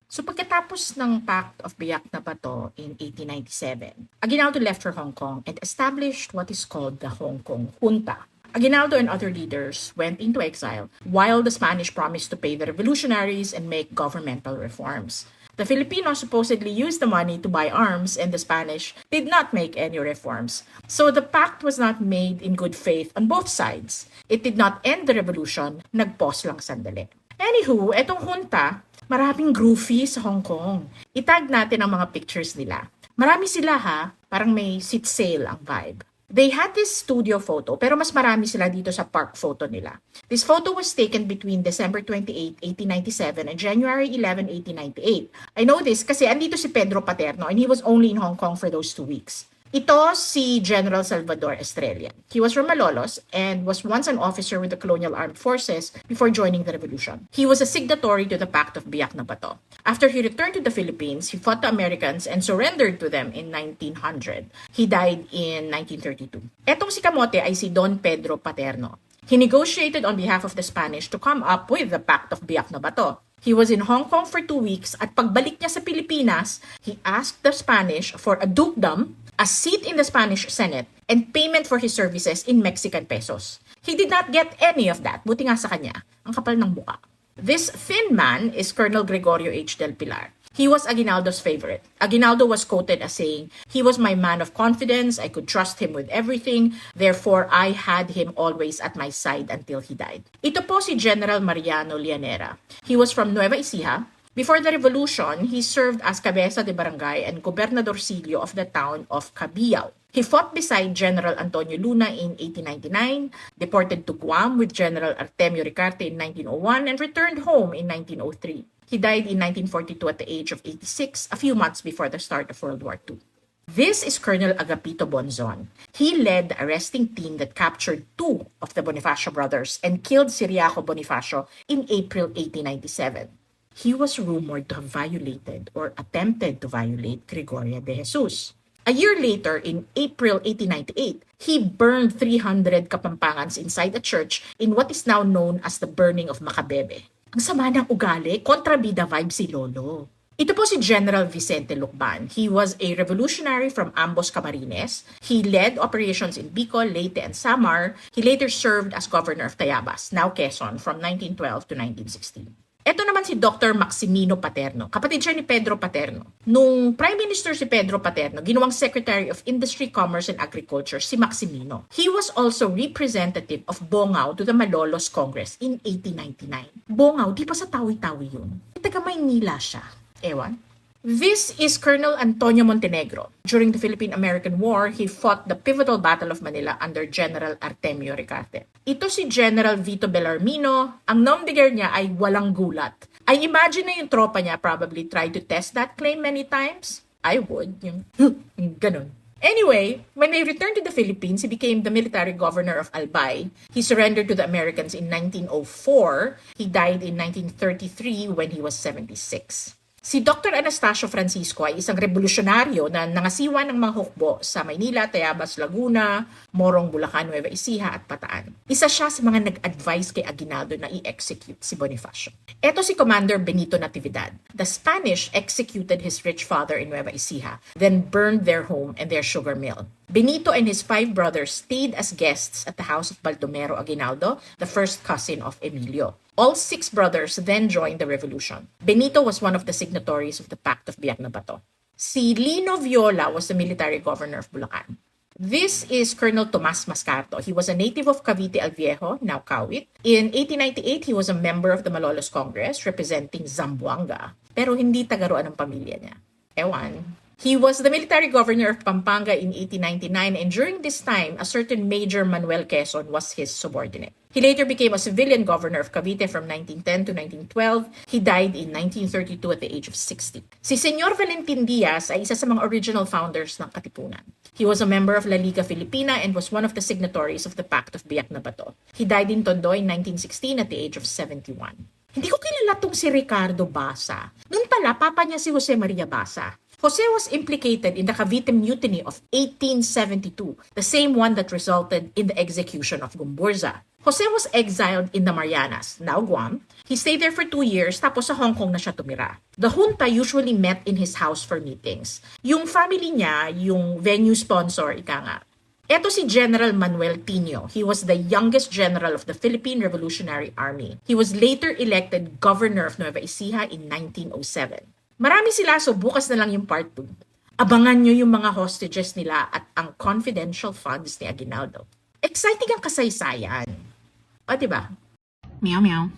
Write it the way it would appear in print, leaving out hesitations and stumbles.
So pagkatapos ng Pact of Biak na Bato in 1897, Aguinaldo left for Hong Kong and established what is called the Hong Kong Junta. Aguinaldo and other leaders went into exile while the Spanish promised to pay the revolutionaries and make governmental reforms. The Filipinos supposedly used the money to buy arms and the Spanish did not make any reforms. So the pact was not made in good faith on both sides. It did not end the revolution, nag-pause lang sandali. Anywho, etong junta, maraming groovy sa Hong Kong. Itag natin ang mga pictures nila. Marami sila ha, parang may sit sail ang vibe. They had this studio photo, pero mas marami sila dito sa park photo nila. This photo was taken between December 28, 1897 and January 11, 1898. I know this kasi andito si Pedro Paterno and he was only in Hong Kong for those 2 weeks. Ito si General Salvador Estrella. He was from Malolos and was once an officer with the colonial armed forces before joining the revolution. He was a signatory to the Pact of Biak na Bato. After he returned to the Philippines, he fought the Americans and surrendered to them in 1900. He died in 1932. Etong si Kamote ay si Don Pedro Paterno. He negotiated on behalf of the Spanish to come up with the Pact of Biak na Bato. He was in Hong Kong for 2 weeks at pagbalik niya sa Pilipinas, he asked the Spanish for a dukedom, a seat in the Spanish Senate, and payment for his services in Mexican pesos. He did not get any of that. Buti nga sa kanya. Ang kapal ng buka. This thin man is Colonel Gregorio H. Del Pilar. He was Aguinaldo's favorite. Aguinaldo was quoted as saying, "He was my man of confidence. I could trust him with everything. Therefore, I had him always at my side until he died." Ito po si General Mariano Llanera. He was from Nueva Ecija. Before the revolution, he served as cabeza de barangay and gobernadorcillo of the town of Cabiao. He fought beside General Antonio Luna in 1899, deported to Guam with General Eufemio Agbayani III in 1901, and returned home in 1903. He died in 1942 at the age of 86, a few months before the start of World War II. This is Colonel Agapito Bonzon. He led the arresting team that captured 2 of the Bonifacio brothers and killed Ciriaco Bonifacio in April 1897. He was rumored to have violated or attempted to violate Gregoria de Jesus. A year later, in April 1898, he burned 300 Kapampangans inside a church in what is now known as the Burning of Macabebe. Ang sama ng ugali, kontrabida vibe si Lolo. Ito po si General Vicente Lucban. He was a revolutionary from ambos Camarines. He led operations in Bicol, Leyte, and Samar. He later served as governor of Tayabas, now Quezon, from 1912 to 1916. Ito naman si Dr. Maximino Paterno, kapatid siya ni Pedro Paterno. Nung Prime Minister si Pedro Paterno, ginawang Secretary of Industry, Commerce, and Agriculture si Maximino. He was also representative of Bongao to the Malolos Congress in 1899. Bongao, di pa sa Tawi-Tawi yun. Taga Maynila siya. Ewan. This is Colonel Antonio Montenegro. During the Philippine-American War, he fought the pivotal Battle of Manila under General Artemio Ricarte. Ito si General Vito Bellarmino. Ang nom de guerre niya ay walang gulat. I imagine na yung tropa niya probably tried to test that claim many times. I would. Yung ganun. Anyway, when they returned to the Philippines, he became the military governor of Albay. He surrendered to the Americans in 1904. He died in 1933 when he was 76. Si Dr. Anastasio Francisco ay isang revolusyonaryo na nangasiwa ng mga hukbo sa Maynila, Tayabas, Laguna, Morong, Bulacan, Nueva Ecija at Bataan. Isa siya sa mga nag-advise kay Aguinaldo na i-execute si Bonifacio. Ito si Commander Benito Natividad. The Spanish executed his rich father in Nueva Ecija, then burned their home and their sugar mill. Benito and his 5 brothers stayed as guests at the house of Baldomero Aguinaldo, the first cousin of Emilio. All 6 brothers then joined the revolution. Benito was one of the signatories of the Pact of Biak na Bato. Si Lino Viola was the military governor of Bulacan. This is Colonel Tomas Mascarto. He was a native of Cavite El Viejo, now Kawit. In 1898, he was a member of the Malolos Congress representing Zamboanga. Pero hindi tagaroan ng pamilya niya. Ewan. He was the military governor of Pampanga in 1899, and during this time, a certain Major Manuel Quezon was his subordinate. He later became a civilian governor of Cavite from 1910 to 1912. He died in 1932 at the age of 60. Si Senyor Valentin Diaz ay isa sa mga original founders ng Katipunan. He was a member of La Liga Filipina and was one of the signatories of the Pact of Biak na Bato. He died in Tondo in 1916 at the age of 71. Hindi ko kilala tong si Ricardo Basa. Noon pala, papa niya si Jose Maria Basa. Jose was implicated in the Cavite Mutiny of 1872, the same one that resulted in the execution of Gumburza. Jose was exiled in the Marianas, now Guam. He stayed there for 2 years, tapos sa Hong Kong na siya tumira. The junta usually met in his house for meetings. Yung family niya, yung venue sponsor, ika nga. Ito si General Manuel Tino. He was the youngest general of the Philippine Revolutionary Army. He was later elected governor of Nueva Ecija in 1907. Marami sila, so bukas na lang yung part 2. Abangan nyo yung mga hostages nila at ang confidential funds ni Aguinaldo. Exciting ang kasaysayan. O, diba? Meow meow.